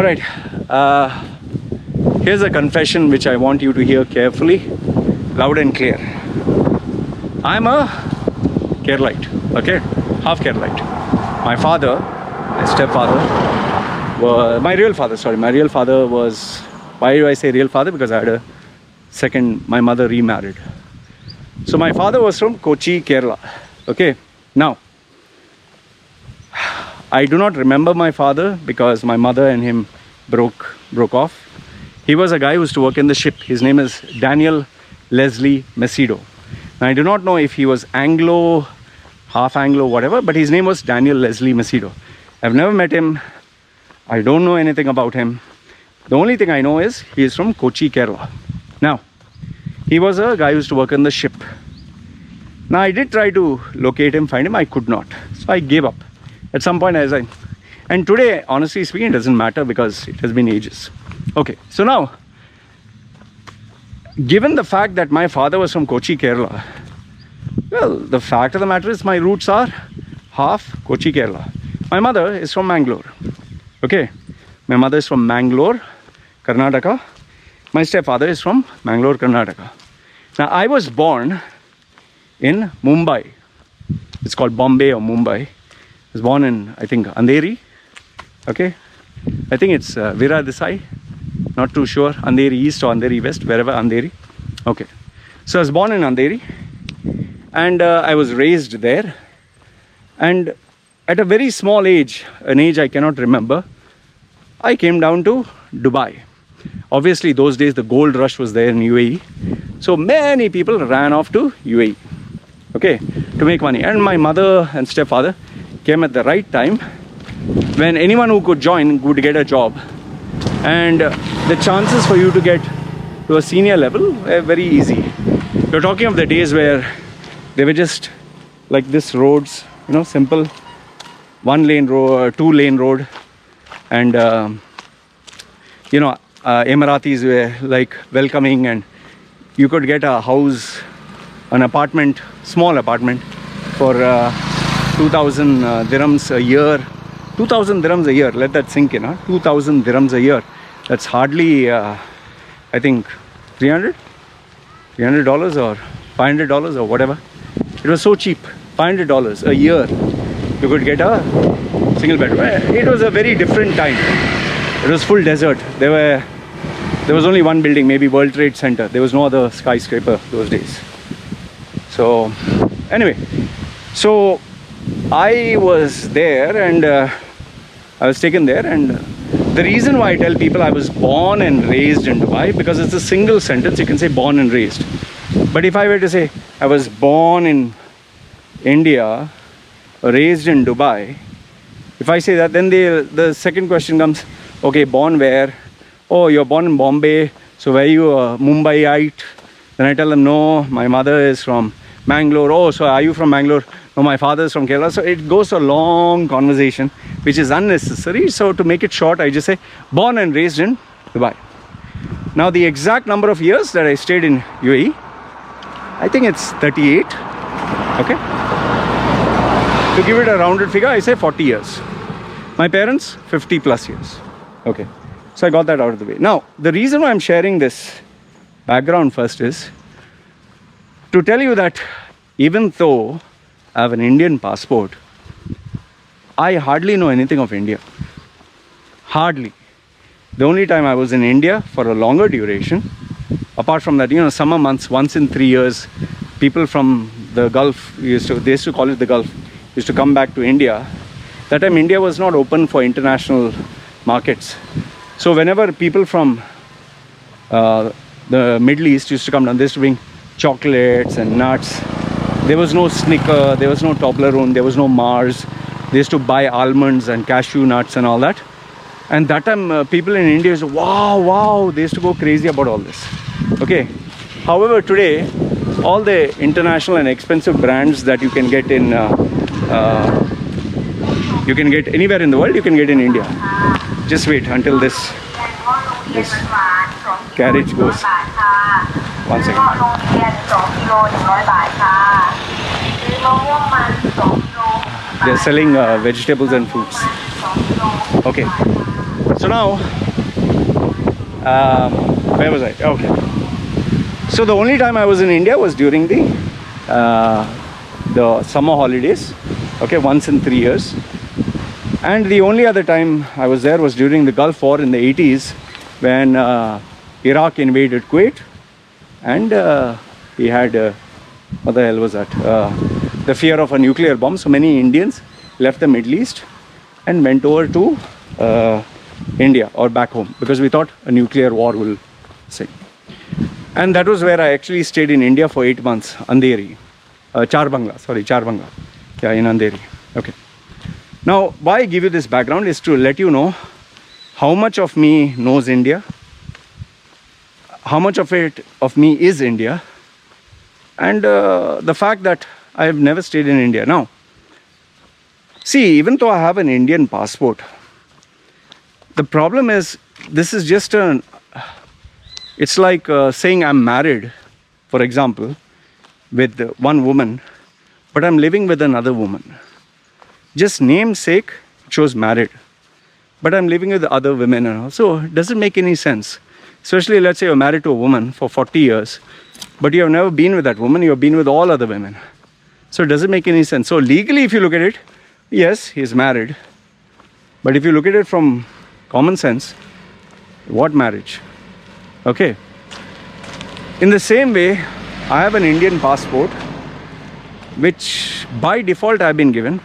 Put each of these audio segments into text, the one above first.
All right. Here's a confession which I want you to hear carefully, loud and clear. I'm a Keralite, okay? Half Keralite. My father, my stepfather, my real father was, why do I say real father? Because I had a second, my mother remarried. So my father was from Kochi, Kerala, okay? Now, I do not remember my father because my mother and him broke off. He was a guy who used to work in the ship. His name is Daniel Leslie Machedo. Now, I do not know if he was Anglo, half Anglo, whatever, but his name was Daniel Leslie Machedo. I've never met him. I don't know anything about him. The only thing I know is he is from Kochi, Kerala. Now, he was a guy who used to work in the ship. Now, I did try to locate him, find him. I could not. So I gave up. At some point, and today, honestly speaking, it doesn't matter because it has been ages. Okay, so now, given the fact that my father was from Kochi, Kerala, well, the fact of the matter is my roots are half Kochi, Kerala. My mother is from Mangalore. Okay, my mother is from Mangalore, Karnataka. My stepfather is from Mangalore, Karnataka. Now, I was born in Mumbai. It's called Bombay or Mumbai. I was born in, I think, Andheri. Okay, I think it's Vira Desai. Not too sure. Andheri East or Andheri West, wherever Andheri. Okay, so I was born in Andheri, and I was raised there. And at a very small age, an age I cannot remember, I came down to Dubai. Obviously, those days the gold rush was there in UAE, so many people ran off to UAE, okay, to make money. And my mother and stepfather came at the right time when anyone who could join would get a job, and the chances for you to get to a senior level were very easy. You're talking of the days where they were just like this roads, you know, simple 1-lane road, 2-lane road, and you know, Emiratis were like welcoming, and you could get a house, an apartment, small apartment for 2,000 dirhams a year. 2,000 dirhams a year, let that sink in, huh? 2,000 dirhams a year. That's hardly, I think, $300 or $500 or whatever. It was so cheap, $500 a year. You could get a single bedroom. It was a very different time. It was full desert. There was only one building, maybe World Trade Center. There was no other skyscraper those days. So, anyway, so I was there, and I was taken there, and the reason why I tell people I was born and raised in Dubai, because it's a single sentence. You can say born and raised, but if I were to say I was born in India, raised in Dubai, if I say that, then the second question comes, okay, born where? Oh, you're born in Bombay, so were you a Mumbaiite? Then I tell them, no, my mother is from Mangalore. Oh, so are you from Mangalore? No, my father is from Kerala. So it goes a long conversation, which is unnecessary. So to make it short, I just say born and raised in Dubai. Now, the exact number of years that I stayed in UAE, I think it's 38. Okay. To give it a rounded figure, I say 40 years. My parents, 50 plus years. Okay. So I got that out of the way. Now, the reason why I'm sharing this background first is to tell you that even though I have an Indian passport, I hardly know anything of India. Hardly. The only time I was in India for a longer duration, apart from that, you know, summer months, once in 3 years, people from the Gulf, they used to call it the Gulf, used to come back to India. That time India was not open for international markets. So whenever people from the Middle East used to come down, they used to bring chocolates and nuts. There was no Snicker, there was no Toblerone, there was no Mars. They used to buy almonds and cashew nuts and all that. And that time people in India used to, wow, they used to go crazy about all this. Okay. However, today, all the international and expensive brands that you can get in, you can get anywhere in the world, you can get in India. Just wait until this carriage goes. 1 second. They're selling vegetables and fruits. Okay. So now, where was I? Okay. So the only time I was in India was during the summer holidays. Okay, once in 3 years. And the only other time I was there was during the Gulf War in the 80s, when Iraq invaded Kuwait, and we had what the hell was that? The fear of a nuclear bomb. So many Indians left the Middle East and went over to India or back home, because we thought a nuclear war will sing. And that was where I actually stayed in India for 8 months, Andheri, Charbangla. Yeah, in Andheri. Okay. Now, why I give you this background is to let you know how much of me knows India, how much of me is India, and the fact that I have never stayed in India. Now, see, even though I have an Indian passport, the problem is, this is just it's like saying I'm married, for example, with one woman, but I'm living with another woman. Just namesake shows married, but I'm living with other women and all. So it doesn't make any sense. Especially, let's say you're married to a woman for 40 years, but you have never been with that woman, you've been with all other women. So it doesn't make any sense. So legally, if you look at it, yes, he's married. But if you look at it from common sense, what marriage? Okay. In the same way, I have an Indian passport, which by default I've been given.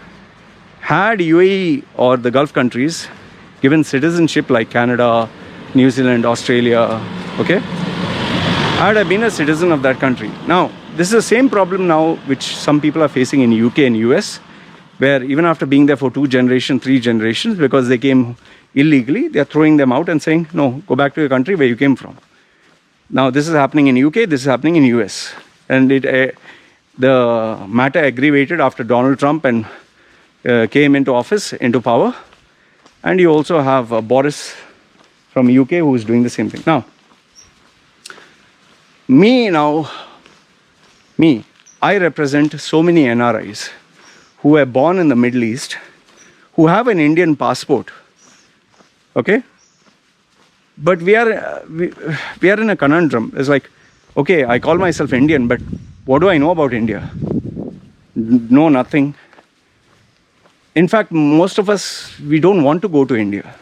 Had UAE or the Gulf countries given citizenship like Canada, New Zealand, Australia, okay, had I been a citizen of that country. Now, this is the same problem now which some people are facing in UK and US, where even after being there for 2 generations, 3 generations, because they came illegally, they are throwing them out and saying, no, go back to your country where you came from. Now, this is happening in UK, this is happening in US. And the matter aggravated after Donald Trump and came into office, into power. And you also have Boris from UK who is doing the same thing. Now, I represent so many NRIs who were born in the Middle East, who have an Indian passport, okay? But we are in a conundrum. It's like, okay, I call myself Indian, but what do I know about India? No, nothing. In fact, most of us, we don't want to go to India.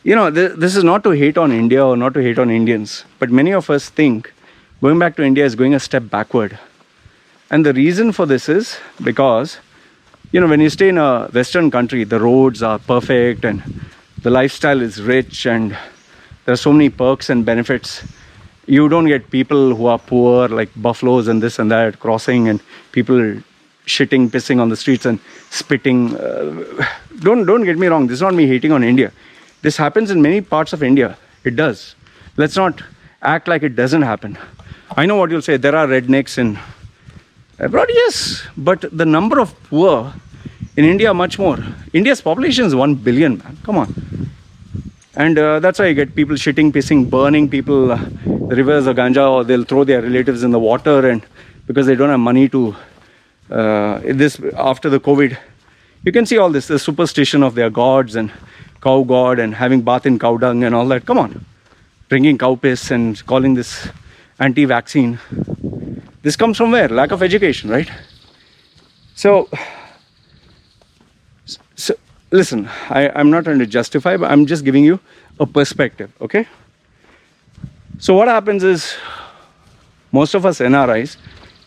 You know, this is not to hate on India or not to hate on Indians, but many of us think going back to India is going a step backward. And the reason for this is because, you know, when you stay in a Western country, the roads are perfect and the lifestyle is rich and there are so many perks and benefits. You don't get people who are poor, like buffaloes and this and that, crossing, and people shitting, pissing on the streets and spitting. Don't get me wrong. This is not me hating on India. This happens in many parts of India. It does. Let's not act like it doesn't happen. I know what you'll say. There are rednecks in abroad, yes. But the number of poor in India are much more. India's population is 1 billion, man. Come on. And that's why you get people shitting, pissing, burning people, the rivers of Ganja, or they'll throw their relatives in the water, and because they don't have money to, after the COVID, you can see all this, the superstition of their gods and cow god and having bath in cow dung and all that. Come on. Drinking cow piss and calling this anti-vaccine. This comes from where? Lack of education, right? So listen, I'm not trying to justify, but I'm just giving you a perspective, okay? So what happens is, most of us NRIs,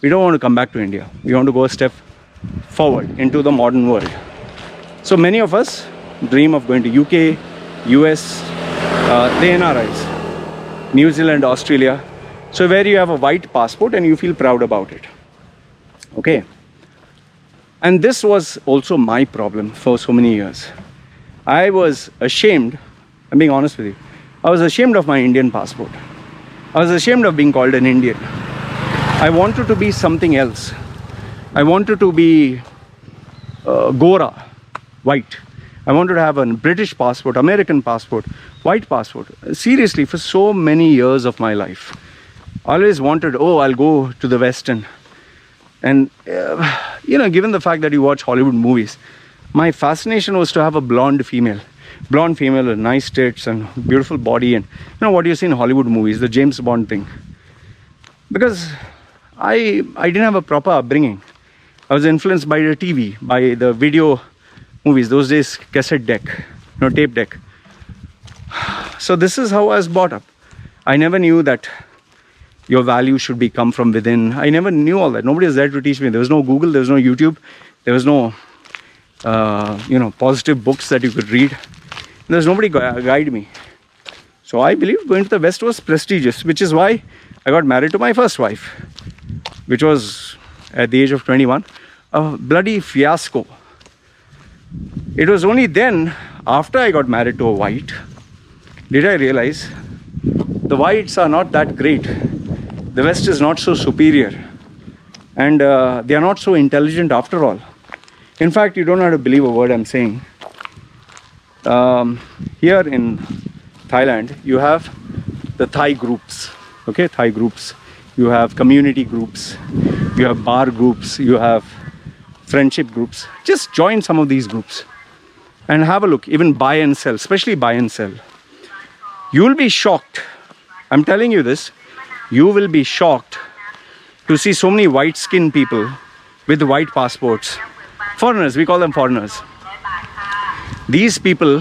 we don't want to come back to India. We want to go a step forward into the modern world. So many of us dream of going to UK, US, the NRIs, New Zealand, Australia. So where you have a white passport and you feel proud about it, okay? And this was also my problem for so many years. I was ashamed, I'm being honest with you, I was ashamed of my Indian passport. I was ashamed of being called an Indian. I wanted to be something else. I wanted to be Gora, white. I wanted to have a British passport, American passport, white passport. Seriously, for so many years of my life. I always wanted, oh, I'll go to the West and you know, given the fact that you watch Hollywood movies, my fascination was to have a blonde female. blonde female with nice tits and beautiful body, and what you see in Hollywood movies, the James Bond thing. Because I didn't have a proper upbringing. I was influenced by the TV, by the video movies. Those days, cassette deck, tape deck. So this is how I was brought up. I never knew that your value should be come from within. I never knew all that. Nobody was there to teach me. There was no Google, there was no YouTube, there was no positive books that you could read. There was nobody guide me. So I believe going to the West was prestigious, which is why I got married to my first wife, which was at the age of 21, a bloody fiasco. It was only then, after I got married to a white, did I realize the whites are not that great. The West is not so superior, and they are not so intelligent after all. In fact, you don't have to believe a word I'm saying. Here in Thailand, you have the Thai groups, okay, Thai groups. You have community groups, you have bar groups, you have friendship groups. Just join some of these groups and have a look, even buy and sell, especially buy and sell. You will be shocked. I'm telling you this. You will be shocked to see so many white-skinned people with white passports. Foreigners, we call them foreigners. These people,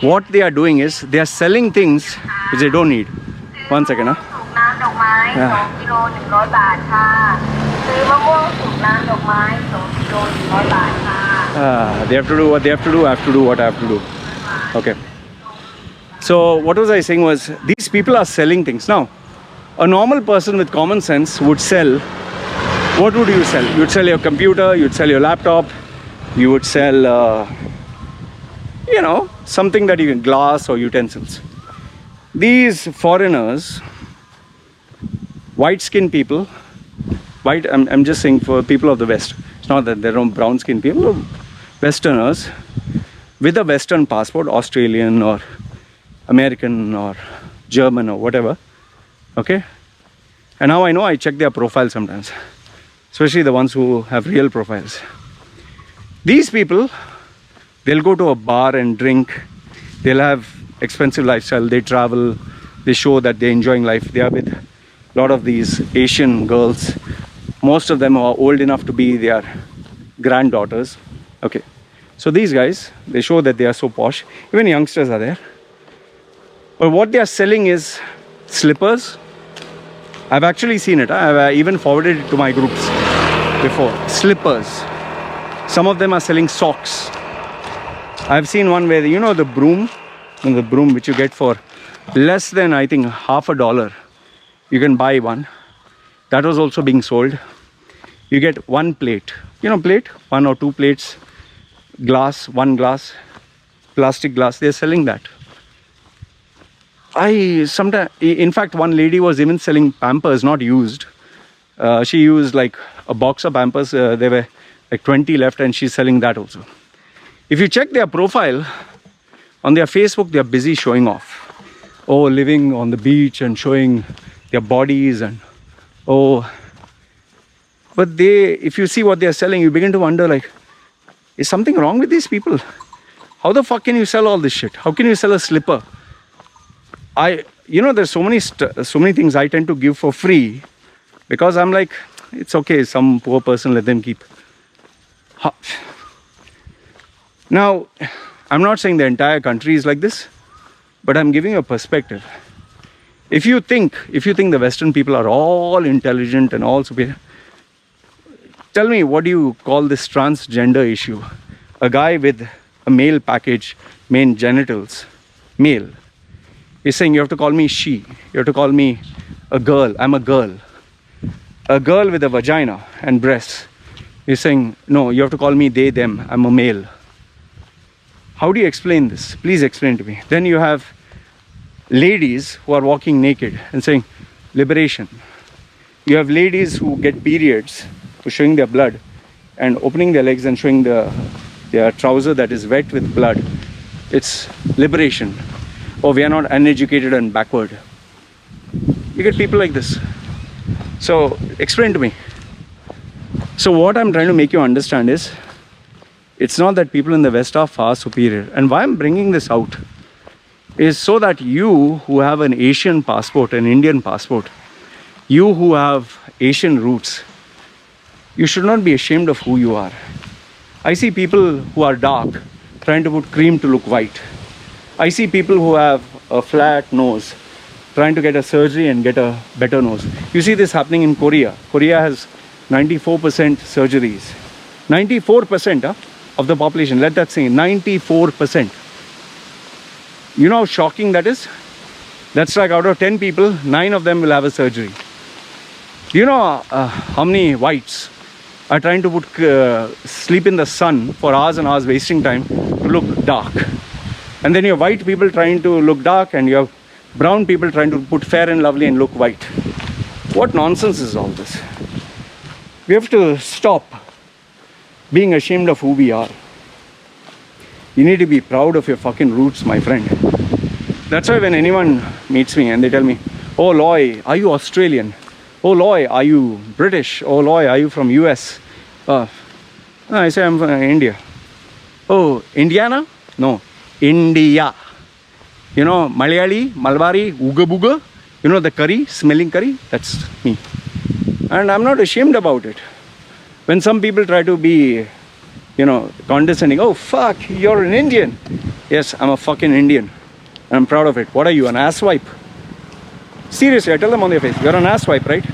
what they are doing is, they are selling things which they don't need. 1 second, huh? Yeah. They have to do what they have to do, I have to do what I have to do. Okay. So what was I saying was, these people are selling things. Now, a normal person with common sense would sell, what would you sell? You'd sell your computer, you'd sell your laptop, you would sell, something that you can, glass or utensils. These foreigners, white-skinned people, I'm just saying for people of the West, it's not that there are brown-skinned people, Westerners with a Western passport, Australian or American or German or whatever, okay? And now I know, I check their profile sometimes, especially the ones who have real profiles. These people, they'll go to a bar and drink, they'll have expensive lifestyle, they travel, they show that they're enjoying life. They are with a lot of these Asian girls. Most of them are old enough to be their granddaughters. Okay, so these guys, they show that they are so posh. Even youngsters are there. But what they are selling is slippers. I've actually seen it. I've even forwarded it to my groups before. Slippers. Some of them are selling socks. I've seen one where, the broom, which you get for less than, I think, $50. You can buy one. That was also being sold. You get one plate. Plate, 1 or 2 plates, glass, 1 glass, plastic glass. They're selling that. In fact, one lady was even selling Pampers, not used. She used like a box of Pampers. There were like 20 left, and she's selling that also. If you check their profile on their Facebook, they're busy showing off. Oh, living on the beach and showing their bodies and but if you see what they're selling, you begin to wonder, like, is something wrong with these people? How the fuck can you sell all this shit? How can you sell a slipper? There's so many things I tend to give for free, because I'm like, it's okay, some poor person, let them keep. Now, I'm not saying the entire country is like this, but I'm giving you a perspective. If you think the Western people are all intelligent and all superior, tell me, what do you call this transgender issue? A guy with a male package, male genitals, male, is saying you have to call me she, you have to call me a girl, I'm a girl. A girl with a vagina and breasts is saying, no, you have to call me they, them, I'm a male. How do you explain this? Please explain to me. Then you have ladies who are walking naked and saying liberation. You have ladies who get periods, who are showing their blood and opening their legs and showing their trouser that is wet with blood. It's liberation. Oh, we are not uneducated and backward. You get people like this. So explain to me. So what I'm trying to make you understand is, It's not that people in the West are far superior. And why I'm bringing this out is so that you who have an Asian passport, an Indian passport, you who have Asian roots, you should not be ashamed of who you are. I see people who are dark trying to put cream to look white. I see people who have a flat nose trying to get a surgery and get a better nose. You see this happening in Korea. Korea has 94% surgeries. 94% of the population, let that sink in, 94%. You know how shocking that is? That's like out of 10 people, 9 of them will have a surgery. Do you know how many whites are trying to sleep in the sun for hours and hours, wasting time to look dark? And then you have white people trying to look dark, and you have brown people trying to put fair and lovely and look white. What nonsense is all this? We have to stop being ashamed of who we are. You need to be proud of your fucking roots, my friend. That's why when anyone meets me and they tell me, "Oh Loy, are you Australian? Oh Loy, are you British? Oh Loy, are you from US?" I say I'm from India. Oh, Indiana? No, India. You know, Malayali, Malbari, Uga Buga. You know the curry, smelling curry? That's me. And I'm not ashamed about it. When some people try to be, condescending, "Oh fuck, you're an Indian." Yes, I'm a fucking Indian. I'm proud of it. What are you, an asswipe? Seriously, I tell them on their face, you're an asswipe, right?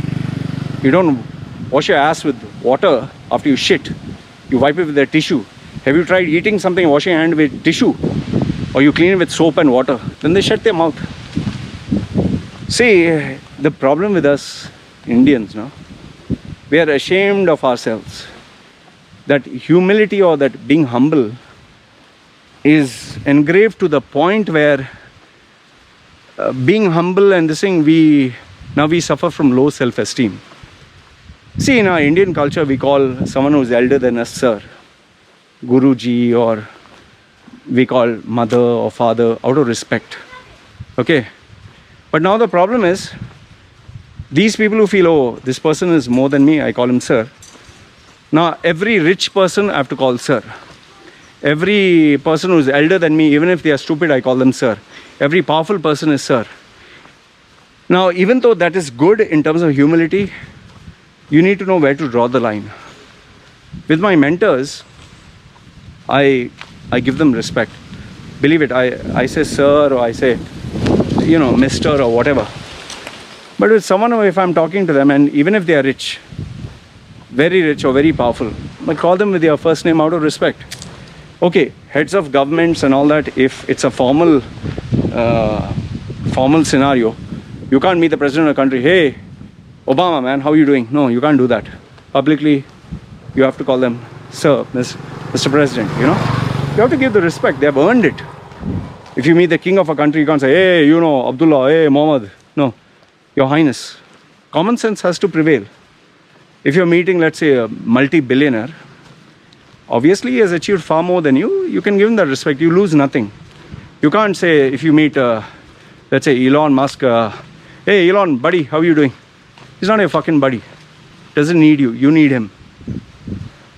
You don't wash your ass with water after you shit. You wipe it with a tissue. Have you tried eating something, washing your hand with tissue? Or you clean it with soap and water? Then they shut their mouth. See, the problem with us Indians, we are ashamed of ourselves. That humility or that being humble is engraved to the point where being humble and this thing, we suffer from low self-esteem. See, in our Indian culture, we call someone who's elder than us sir, Guruji, or we call mother or father out of respect. Okay? But now the problem is, these people who feel, "Oh, this person is more than me, I call him sir." Now, every rich person I have to call sir. Every person who is elder than me, even if they are stupid, I call them sir. Every powerful person is sir. Now, even though that is good in terms of humility, you need to know where to draw the line. With my mentors, I give them respect. Believe it, I say sir, or I say, mister or whatever. But with someone, if I'm talking to them, and even if they are rich or very powerful, I call them with their first name out of respect. Okay, heads of governments and all that, if it's a formal scenario, you can't meet the president of a country, "Hey, Obama, man, how are you doing?" No, you can't do that. Publicly, you have to call them sir, Mr. President, You have to give the respect. They have earned it. If you meet the king of a country, you can't say, "Hey, Abdullah, hey, Mohammed." No, Your Highness. Common sense has to prevail. If you're meeting, let's say, a multi-billionaire, obviously he has achieved far more than you. You can give him that respect. You lose nothing. You can't say, if you meet, let's say, Elon Musk, "Hey, Elon, buddy, how are you doing?" He's not your fucking buddy. Doesn't need you. You need him.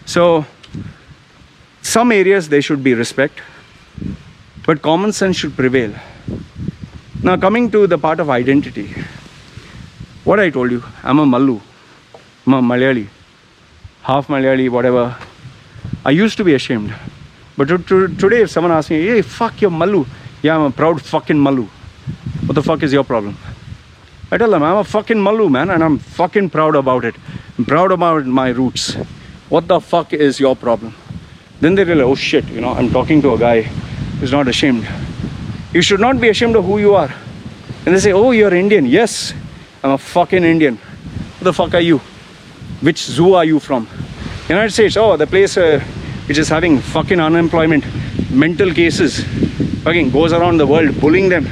So, some areas there should be respect, but common sense should prevail. Now, coming to the part of identity. What I told you, I'm a Mallu. I'm a Malayali. Half Malayali, whatever. I used to be ashamed. But today, if someone asks me, "Hey, fuck, you're Mallu." Yeah, I'm a proud fucking Mallu. What the fuck is your problem? I tell them, I'm a fucking Mallu, man, and I'm fucking proud about it. I'm proud about my roots. What the fuck is your problem? Then they realize, "Oh shit, I'm talking to a guy who's not ashamed." You should not be ashamed of who you are. And they say, "Oh, you're Indian." Yes, I'm a fucking Indian. Who the fuck are you? Which zoo are you from? United States. Oh, the place which is having fucking unemployment, mental cases, fucking goes around the world bullying them.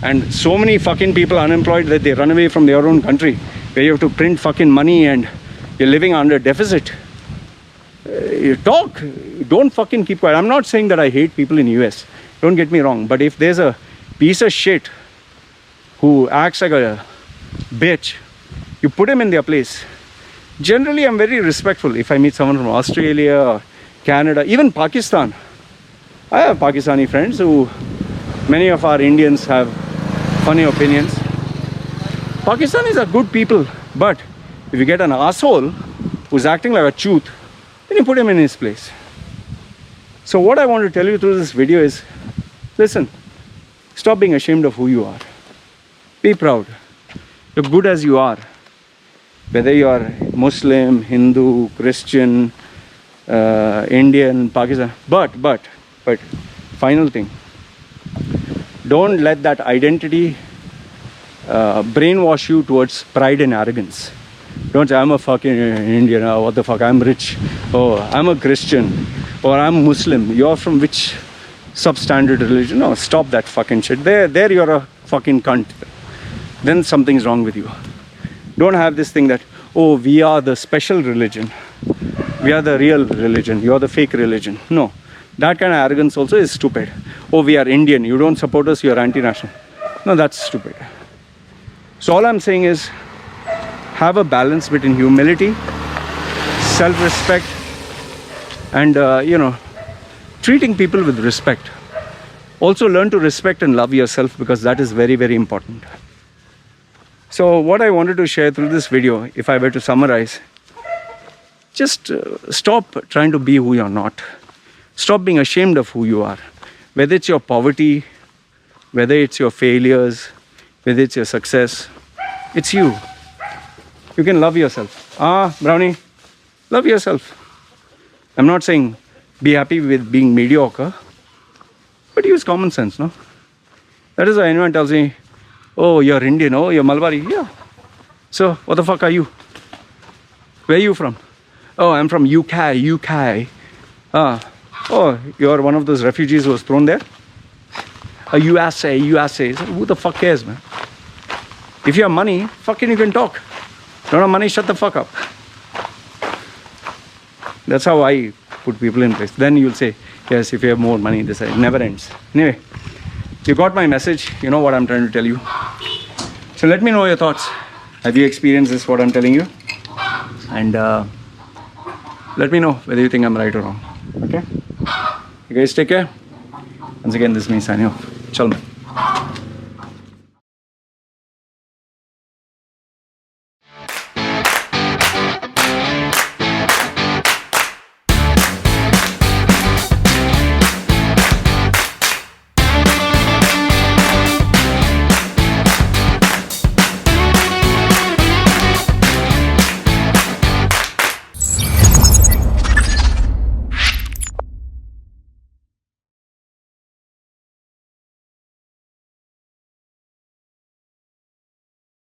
And so many fucking people unemployed that they run away from their own country, where you have to print fucking money and you're living under deficit. You talk. Don't fucking keep quiet. I'm not saying that I hate people in US. Don't get me wrong. But if there's a piece of shit who acts like a bitch, you put him in their place. Generally, I'm very respectful. If I meet someone from Australia, or Canada, even Pakistan. I have Pakistani friends who, many of our Indians have funny opinions. Pakistanis are good people, but if you get an asshole who's acting like a chooth, then you put him in his place. So what I want to tell you through this video is, listen, stop being ashamed of who you are. Be proud. You're good as you are. Whether you are Muslim, Hindu, Christian, Indian, Pakistan. But, final thing. Don't let that identity brainwash you towards pride and arrogance. Don't say, I'm a fucking Indian, oh, what the fuck, I'm rich. Oh, I'm a Christian. Or I'm Muslim. You're from which substandard religion? No, stop that fucking shit. There you're a fucking cunt. Then something's wrong with you. Don't have this thing that, oh, we are the special religion. We are the real religion. You're the fake religion. No. That kind of arrogance also is stupid. Oh, we are Indian. You don't support us, you're anti-national. No, that's stupid. So all I'm saying is, have a balance between humility, self-respect, and, treating people with respect. Also learn to respect and love yourself, because that is very, very important. So what I wanted to share through this video, if I were to summarize, just stop trying to be who you're not. Stop being ashamed of who you are. Whether it's your poverty, whether it's your failures, whether it's your success, it's you. You can love yourself. Brownie, love yourself. I'm not saying be happy with being mediocre, but use common sense, no? That is why anyone tells me, oh, you're Indian, oh, you're Malbari. Yeah. So, what the fuck are you? Where are you from? Oh, I'm from UK. Oh, you're one of those refugees who was thrown there? USA. Who the fuck cares, man? If you have money, fucking you can talk. Don't have money, shut the fuck up. That's how I put people in place. Then you'll say, yes, if you have more money, this it never ends. Anyway, you got my message. You know what I'm trying to tell you. So let me know your thoughts. Have you experienced this, what I'm telling you? And let me know whether you think I'm right or wrong. Okay? You guys take care. Once again, this is me signing off. Chal man.